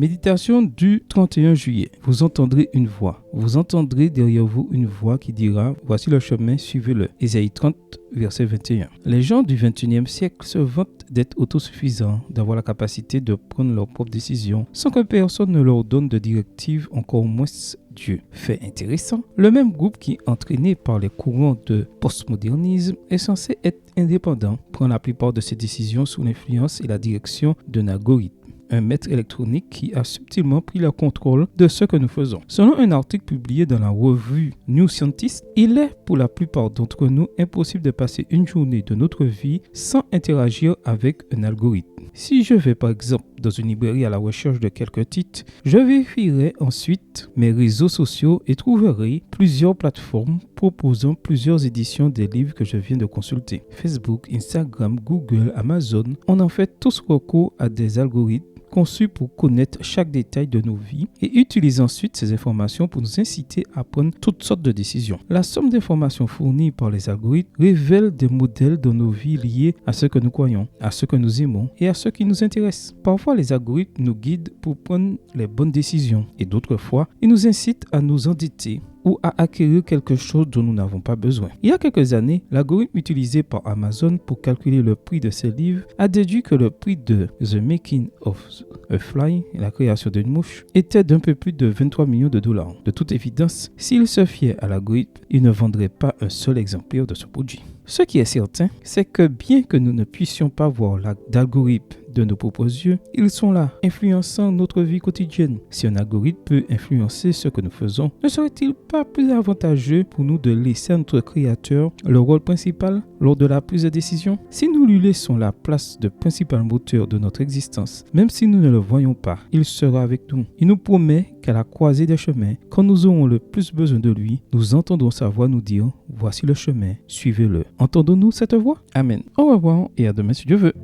Méditation du 31 juillet. Vous entendrez une voix. Vous entendrez derrière vous une voix qui dira « Voici le chemin, suivez-le ». Ésaïe 30, verset 21. Les gens du 21e siècle se vantent d'être autosuffisants, d'avoir la capacité de prendre leurs propres décisions sans que personne ne leur donne de directives, encore moins Dieu. Fait intéressant, le même groupe qui, entraîné par les courants de postmodernisme, est censé être indépendant, prend la plupart de ses décisions sous l'influence et la direction d'un algorithme. Un maître électronique qui a subtilement pris le contrôle de ce que nous faisons. Selon un article publié dans la revue New Scientist, il est pour la plupart d'entre nous impossible de passer une journée de notre vie sans interagir avec un algorithme. Si je vais par exemple dans une librairie à la recherche de quelques titres, je vérifierai ensuite mes réseaux sociaux et trouverai plusieurs plateformes proposant plusieurs éditions des livres que je viens de consulter. Facebook, Instagram, Google, Amazon, on en fait tous recours à des algorithmes conçus pour connaître chaque détail de nos vies et utilisent ensuite ces informations pour nous inciter à prendre toutes sortes de décisions. La somme d'informations fournies par les algorithmes révèle des modèles de nos vies liés à ce que nous croyons, à ce que nous aimons et à ce qui nous intéresse. Parfois, les algorithmes nous guident pour prendre les bonnes décisions et d'autres fois, ils nous incitent à nous endetter ou à acquérir quelque chose dont nous n'avons pas besoin. Il y a quelques années, l'algorithme utilisé par Amazon pour calculer le prix de ses livres a déduit que le prix de The Making of a Fly, la création d'une mouche, était d'un peu plus de 23 millions de dollars. De toute évidence, s'il se fiait à l'algorithme, il ne vendrait pas un seul exemplaire de ce produit. Ce qui est certain, c'est que bien que nous ne puissions pas voir l'algorithme de nos propres yeux, ils sont là, influençant notre vie quotidienne. Si un algorithme peut influencer ce que nous faisons, ne serait-il pas plus avantageux pour nous de laisser à notre créateur le rôle principal lors de la prise de décision? Si nous lui laissons la place de principal moteur de notre existence, même si nous ne le voyons pas, il sera avec nous. Il nous promet qu'à la croisée des chemins, quand nous aurons le plus besoin de lui, nous entendrons sa voix nous dire « Voici le chemin, suivez-le ». Entendons-nous cette voix? Amen. Au revoir et à demain si Dieu veut.